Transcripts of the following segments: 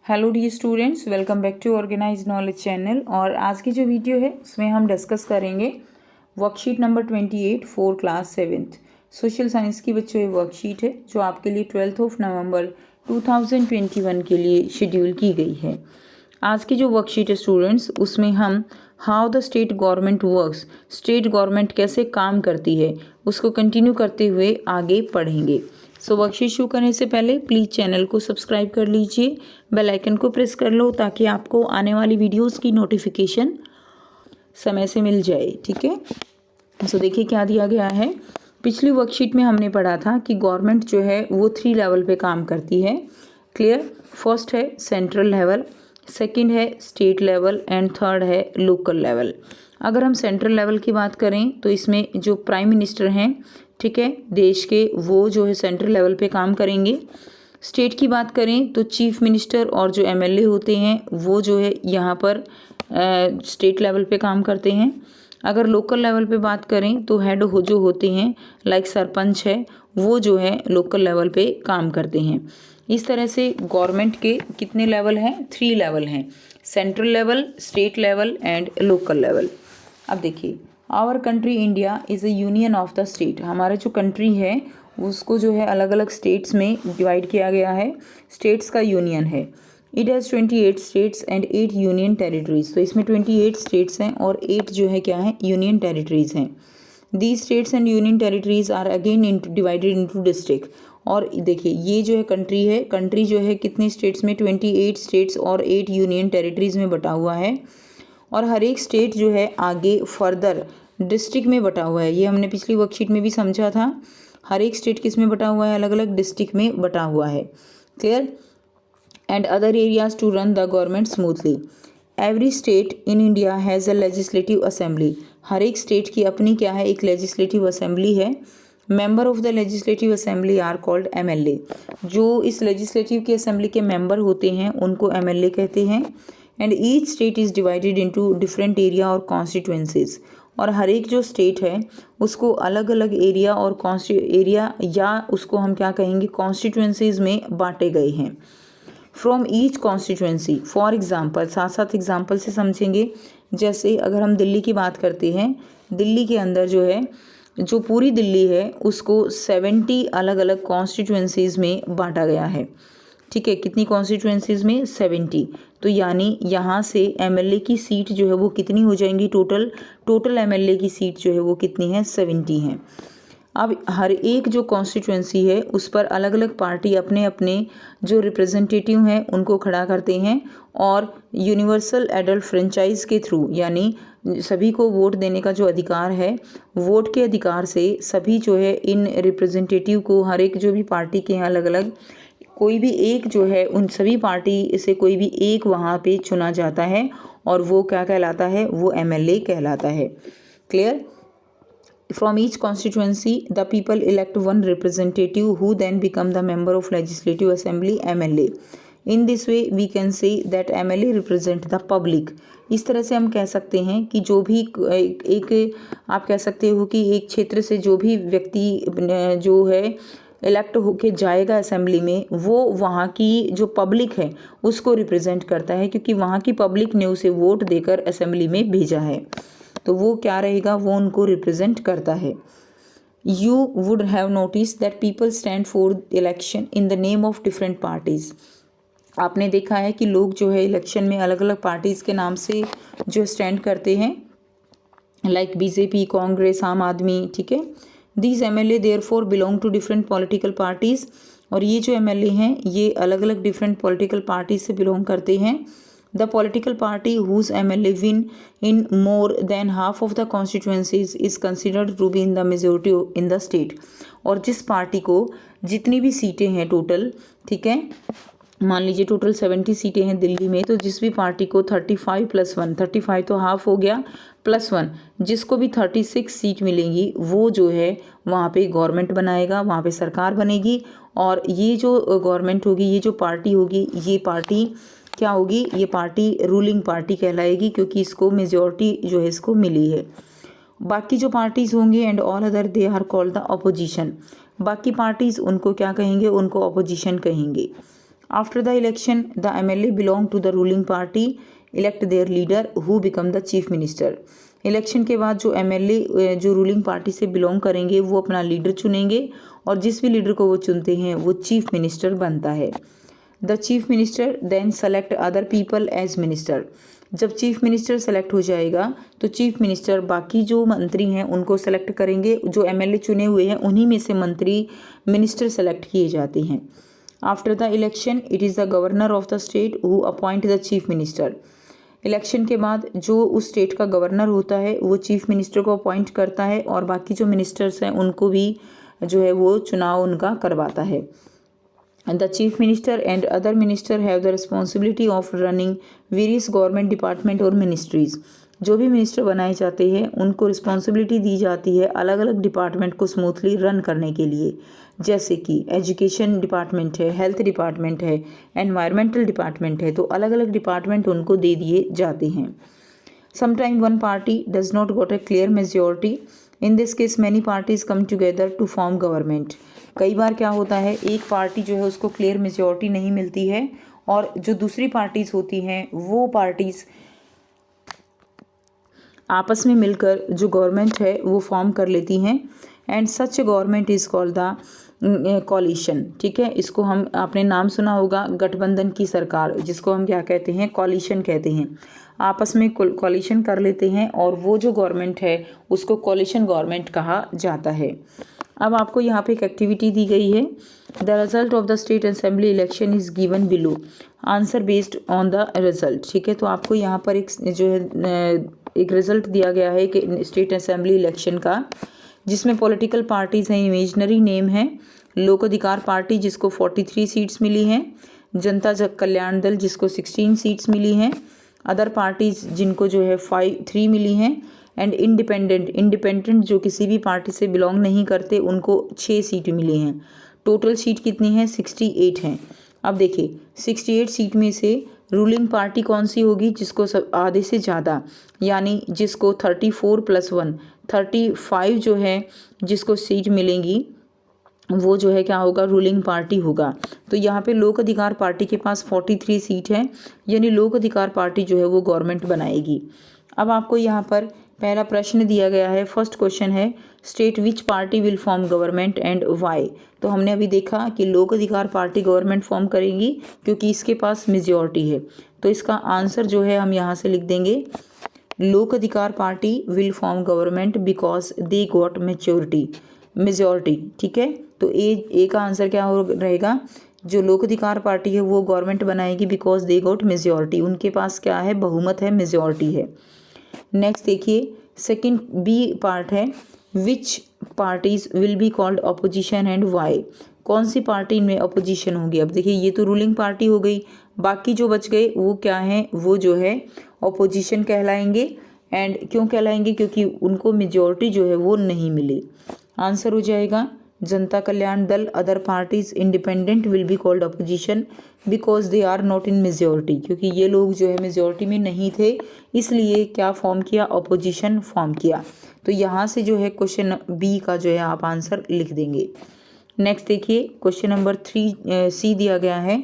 Hello dear students, welcome back to organise knowledge channel. और आज की जो वीडियो है उसमें हम डिस्कस करेंगे worksheet number 28 for class 7th social science की बच्चों ये वर्कशीट है जो आपके लिए 12 नवंबर 2021 के लिए शेड्यूल की गई है। आज की जो वर्कशीट है स्टूडेंट्स, उसमें हम how the state government works, state government कैसे काम करती है, उसको कंटिन्यू करते हुए आगे पढ़ेंगे। सो वर्कशीट शुरू करने से पहले प्लीज़ चैनल को सब्सक्राइब कर लीजिए, बेल आइकन को प्रेस कर लो ताकि आपको आने वाली वीडियोस की नोटिफिकेशन समय से मिल जाए। ठीक है, सो देखिए क्या दिया गया है। पिछली वर्कशीट में हमने पढ़ा था कि गवर्नमेंट जो है वो 3 लेवल पे काम करती है। क्लियर? फर्स्ट है सेंट्रल लेवल, सेकंड है स्टेट लेवल एंड थर्ड है लोकल लेवल। अगर हम सेंट्रल लेवल की बात करें तो इसमें जो प्राइम मिनिस्टर हैं, ठीक है, देश के, वो जो है सेंट्रल लेवल पे काम करेंगे। स्टेट की बात करें तो चीफ मिनिस्टर और जो एमएलए होते हैं वो जो है यहाँ पर स्टेट लेवल पे काम करते हैं। अगर लोकल लेवल पे बात करें तो हेड हो जो होते हैं लाइक सरपंच है, वो जो है लोकल लेवल पे काम करते हैं। इस तरह से गवर्नमेंट के कितने लेवल हैं? 3 लेवल हैं, central level, state level and local level. अब देखिए, our country India is a union of the state. हमारा जो कंट्री है उसको जो है अलग अलग स्टेट्स में डिवाइड किया गया है, स्टेट्स का यूनियन है। It has 28 states and 8 union territories. तो इसमें 28 स्टेट्स हैं और 8 जो है क्या है, यूनियन टेरिटरीज हैं। These states and union territories are again divided into district. और देखिए ये जो है कंट्री है, कंट्री जो है कितने स्टेट्स में, 28 स्टेट्स और 8 यूनियन टेरिटरीज में बटा हुआ है। और हर एक स्टेट जो है आगे फर्दर डिस्ट्रिक्ट में बटा हुआ है। ये हमने पिछली वर्कशीट में भी समझा था। हर एक स्टेट किस में बटा हुआ है? अलग अलग डिस्ट्रिक्ट में बटा हुआ है। Clear? And other areas to run the government smoothly. Every state in India has a legislative assembly. हर एक स्टेट की अपनी क्या है? एक लेजिस्लेटिव असेंबली है। Member of the legislative assembly are called MLA. जो इस लेजिस्लेटिव की असेंबली के मेंबर होते हैं उनको एमएलए कहते हैं। And each state is divided into different area और कॉन्स्टिट्यूएंसीज। और हर एक जो स्टेट है उसको अलग अलग एरिया और एरिया या उसको हम क्या कहेंगे, कॉन्स्टिट्यूएंसीज में बांटे गए हैं। From each constituency, for example, साथ साथ एग्जाम्पल से समझेंगे। जैसे अगर हम दिल्ली की बात करते हैं, दिल्ली के अंदर जो है, जो पूरी दिल्ली है उसको 70 अलग अलग कॉन्स्टिट्यूएंसीज में बांटा गया है। ठीक है, कितनी कॉन्स्टिट्यूएंसीज में? 70। तो यानी यहाँ से एमएलए की सीट जो है वो कितनी हो जाएंगी? टोटल एमएलए की सीट जो है वो कितनी है? 70 हैं। अब हर एक जो कॉन्स्टिट्यूएंसी है उस पर अलग अलग पार्टी अपने अपने जो रिप्रेजेंटेटिव हैं उनको खड़ा करते हैं और यूनिवर्सल एडल्ट फ्रेंचाइज के थ्रू, यानी सभी को वोट देने का जो अधिकार है, वोट के अधिकार से सभी जो है इन रिप्रेजेंटेटिव को, हर एक जो भी पार्टी के हैं अलग अलग, कोई भी एक जो है उन सभी पार्टी से कोई भी एक वहाँ पे चुना जाता है और वो क्या कहलाता है? वो एमएलए कहलाता है। Clear? From each constituency, the people elect one representative who then become the member of Legislative Assembly (MLA). In this way, we can say that MLA represent the public. इस तरह से हम कह सकते हैं कि जो भी एक आप कह सकते हो कि एक क्षेत्र से जो भी व्यक्ति जो है इलेक्ट होके जाएगा असेंबली में, वो वहाँ की जो पब्लिक है उसको रिप्रेजेंट करता है, क्योंकि वहाँ की पब्लिक ने उसे वोट देकर असेंबली में भेजा है। तो वो क्या रहेगा? वो उनको रिप्रेजेंट करता है। You would have notice that people stand for election in the name of different parties. आपने देखा है कि लोग जो है इलेक्शन में अलग अलग पार्टीज़ के नाम से जो स्टैंड करते हैं, लाइक बीजेपी, कांग्रेस, आम आदमी। ठीक है, these MLA therefore belong to different political parties. और ये जो एमएलए हैं ये अलग अलग डिफरेंट पॉलिटिकल पार्टीज से बिलोंग करते हैं। The political party whose MLA win in more than half of the constituencies is considered to be in the majority in the state। और जिस पार्टी को जितनी भी सीटें हैं टोटल, ठीक है, मान लीजिए टोटल 70 सीटें हैं दिल्ली में, तो जिस भी पार्टी को 35 + 1, 35 तो हाफ हो गया, +1, जिसको भी 36 सीट मिलेंगी वो जो है वहाँ पे गवर्नमेंट बनाएगा, वहाँ पे सरकार बनेगी। और ये जो गवर्नमेंट होगी, ये जो पार्टी होगी, ये पार्टी क्या होगी? ये पार्टी रूलिंग पार्टी कहलाएगी, क्योंकि इसको मेजॉरिटी जो है इसको मिली है। बाकी जो पार्टीज होंगे and all other they are called the opposition. बाकी पार्टीज उनको क्या कहेंगे? उनको अपोजिशन कहेंगे। After the election the MLA belong to the ruling party elect their leader who become the chief minister. Election के बाद जो MLA जो रूलिंग पार्टी से बिलोंग करेंगे वो अपना लीडर चुनेंगे और जिस भी लीडर को वो चुनते हैं वो चीफ मिनिस्टर बनता है। The chief minister then select other people as minister. जब चीफ मिनिस्टर सेलेक्ट हो जाएगा तो चीफ मिनिस्टर बाकी जो मंत्री हैं उनको सेलेक्ट करेंगे। जो MLA चुने हुए हैं उन्हीं में से मंत्री मिनिस्टर सेलेक्ट किए जाते हैं। After the election it is the governor of the state who appoint the chief minister. Election के बाद जो उस स्टेट का गवर्नर होता है वो चीफ मिनिस्टर को अपॉइंट करता है और बाकी जो मिनिस्टर्स हैं उनको भी जो है वो चुनाव उनका करवाता है। The chief minister and other minister have the responsibility of running various government department और ministries। जो भी मिनिस्टर बनाए जाते हैं उनको रिस्पॉन्सिबिलिटी दी जाती है अलग अलग डिपार्टमेंट को स्मूथली रन करने के लिए, जैसे कि एजुकेशन डिपार्टमेंट है, हेल्थ डिपार्टमेंट है, एनवायरमेंटल डिपार्टमेंट है, तो अलग अलग डिपार्टमेंट उनको दे दिए जाते हैं। Sometime one party does not got a clear majority, in this case many parties come together to form government. कई बार क्या होता है एक पार्टी जो है उसको क्लियर मेजॉरिटी नहीं मिलती है और जो दूसरी पार्टीज होती हैं वो पार्टीज आपस में मिलकर जो गवर्नमेंट है वो फॉर्म कर लेती हैं and such government is called the coalition. ठीक है, इसको हम आपने नाम सुना होगा गठबंधन की सरकार, जिसको हम क्या कहते हैं, कॉलिशन कहते हैं। आपस में कॉलिशन कर लेते हैं और वो जो गवर्नमेंट है उसको कॉलिशन गवर्नमेंट कहा जाता है। अब आपको यहाँ पे एक एक्टिविटी दी गई है। The result of the state assembly election is given below, answer based on the result. ठीक है, तो आपको यहाँ पर एक जो है एक रिजल्ट दिया गया है कि स्टेट असेंबली इलेक्शन का, जिसमें पॉलिटिकल पार्टीज़ हैं, इमेजनरी नेम है लोक अधिकार पार्टी जिसको 43 सीट्स मिली हैं, जनता कल्याण दल जिसको 16 सीट्स मिली हैं, अदर पार्टीज़ जिनको जो है 3 मिली हैं, एंड इंडिपेंडेंट जो किसी भी पार्टी से बिलोंग नहीं करते उनको 6 सीट मिली हैं। टोटल सीट कितनी है, 68 हैं। अब देखिए 68 सीट में से रूलिंग पार्टी कौन सी होगी, जिसको सब आधे से ज़्यादा यानी जिसको 34 + 1 35 जो है जिसको सीट मिलेंगी वो जो है क्या होगा, रूलिंग पार्टी होगा। तो यहाँ पे लोक अधिकार पार्टी के पास 43 सीट है, यानी लोक अधिकार पार्टी जो है वो गवर्नमेंट बनाएगी। अब आपको यहाँ पर पहला प्रश्न दिया गया है, फर्स्ट क्वेश्चन है state which party will form government and why. तो हमने अभी देखा कि लोक अधिकार पार्टी गवर्नमेंट फॉर्म करेगी क्योंकि इसके पास मेजॉरिटी है। तो इसका आंसर जो है हम यहाँ से लिख देंगे लोक अधिकार party will form government because they got majority. ठीक है, तो ए का आंसर क्या हो रहेगा, जो लोक अधिकार पार्टी है वो गवर्नमेंट बनाएगी बिकॉज दे गॉट मेजॉरिटी, उनके पास क्या है, बहुमत है, मेजॉरिटी है। नेक्स्ट देखिए सेकंड बी पार्ट है which parties will be called opposition and why. कौन सी पार्टी में अपोजिशन होगी। अब देखिए ये तो रूलिंग पार्टी हो गई, बाकी जो बच गए वो क्या हैं, वो जो है अपोजिशन कहलाएंगे। एंड क्यों कहलाएंगे, क्योंकि उनको मेजॉरिटी जो है वो नहीं मिली। आंसर हो जाएगा Janata Kalyan Dal, other parties independent will be called opposition because they are not in majority, क्योंकि ये लोग जो है मेजॉरिटी में नहीं थे, इसलिए क्या फॉर्म किया, अपोजिशन फॉर्म किया। तो यहाँ से जो है क्वेश्चन बी का जो है आप आंसर लिख देंगे। नेक्स्ट देखिए क्वेश्चन नंबर 3 सी दिया गया है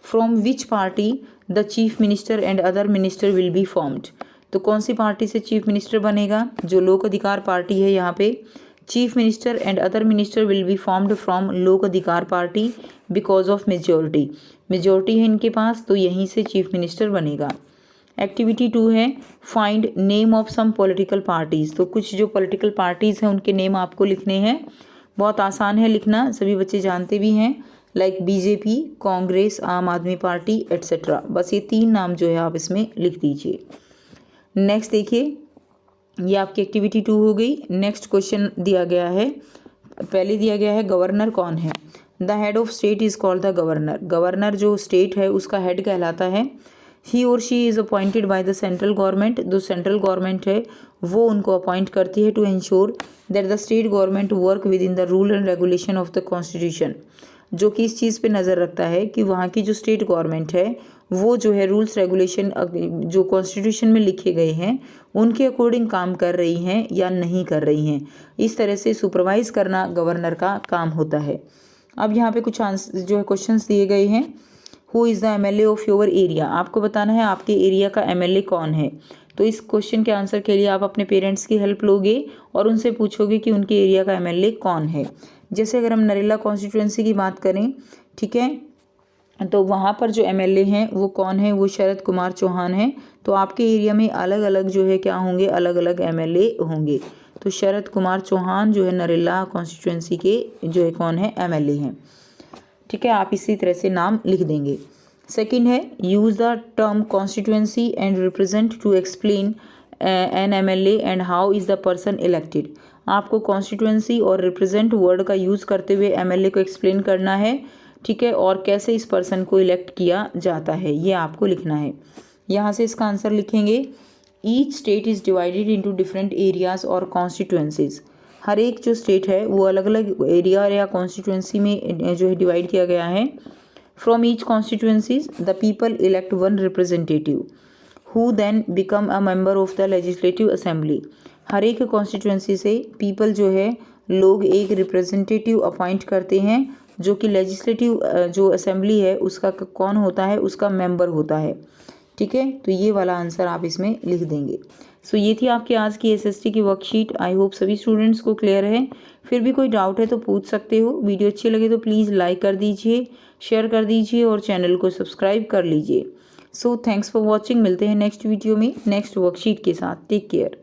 from which party the chief minister and other minister will be formed. तो कौन सी पार्टी से चीफ मिनिस्टर बनेगा, जो लोक अधिकार पार्टी है। यहाँ पे chief minister and other minister will be formed from लोक अधिकार पार्टी बिकॉज ऑफ मेजॉरिटी है इनके पास, तो यहीं से चीफ मिनिस्टर बनेगा। एक्टिविटी 2 है find name of some political parties. तो कुछ जो पॉलिटिकल पार्टीज़ हैं उनके नेम आपको लिखने हैं, बहुत आसान है लिखना, सभी बच्चे जानते भी हैं, लाइक बीजेपी, कांग्रेस, आम आदमी पार्टी एट्सेट्रा। बस ये 3 नाम जो है आप इसमें लिख दीजिए। नेक्स्ट देखिए ये आपकी एक्टिविटी 2 हो गई। नेक्स्ट क्वेश्चन दिया गया है, पहले दिया गया है गवर्नर कौन है। The head of state is called the governor. Governor जो स्टेट है उसका हेड कहलाता है। ही और she is appointed by the central government. जो सेंट्रल गवर्नमेंट है वो उनको अपॉइंट करती है to ensure that the state government work within the rule and regulation of the constitution. जो कि इस चीज़ पे नज़र रखता है कि वहाँ की जो स्टेट गवर्नमेंट है वो जो है रूल्स रेगुलेशन जो कॉन्स्टिट्यूशन में लिखे गए हैं उनके अकॉर्डिंग काम कर रही हैं या नहीं कर रही हैं। इस तरह से सुपरवाइज करना गवर्नर का काम होता है। अब यहाँ पे कुछ आंसर जो है क्वेश्चंस दिए गए हैं। Who is the MLA of your area, आपको बताना है आपके एरिया का एमएलए कौन है। तो इस क्वेश्चन के आंसर के लिए आप अपने पेरेंट्स की हेल्प लोगे और उनसे पूछोगे कि उनके एरिया का एमएलए कौन है। जैसे अगर हम नरेला कॉन्स्टिट्यूंसी की बात करें, ठीक है, तो वहाँ पर जो एमएलए हैं वो कौन है, वो शरद कुमार चौहान हैं। तो आपके एरिया में अलग अलग जो है क्या होंगे, अलग अलग एमएलए होंगे। तो शरद कुमार चौहान जो है नरेला कॉन्स्टिट्यूंसी के जो है कौन है, एमएलए हैं। ठीक है, आप इसी तरह से नाम लिख देंगे। सेकंड है use the term constituency and represent to explain an MLA and how is the person elected. आपको कॉन्स्टिट्यूंसी और रिप्रेजेंट वर्ड का यूज़ करते हुए एमएलए को एक्सप्लेन करना है, ठीक है, और कैसे इस पर्सन को इलेक्ट किया जाता है ये आपको लिखना है। यहाँ से इसका आंसर लिखेंगे, each state is divided into different areas और कॉन्स्टिट्यूंसीज। हर एक जो स्टेट है वो अलग अलग एरिया या कॉन्स्टिट्यूंसी में जो है डिवाइड किया गया है। From each constituencies the people elect one representative who then become a member of the legislative assembly. हर एक कॉन्स्टिट्यूंसी से पीपल जो है लोग एक रिप्रेजेंटेटिव अपॉइंट करते हैं जो कि लेजिस्लेटिव जो असेंबली है उसका कौन होता है, उसका मेंबर होता है। ठीक है, तो ये वाला आंसर आप इसमें लिख देंगे। सो ये थी आपकी आज की एसएसटी की वर्कशीट। आई होप सभी स्टूडेंट्स को क्लियर है। फिर भी कोई डाउट है तो पूछ सकते हो। वीडियो अच्छी लगे तो प्लीज़ लाइक कर दीजिए, शेयर कर दीजिए और चैनल को सब्सक्राइब कर लीजिए। So thanks for watching. मिलते हैं नेक्स्ट वीडियो में नेक्स्ट वर्कशीट के साथ। Take care.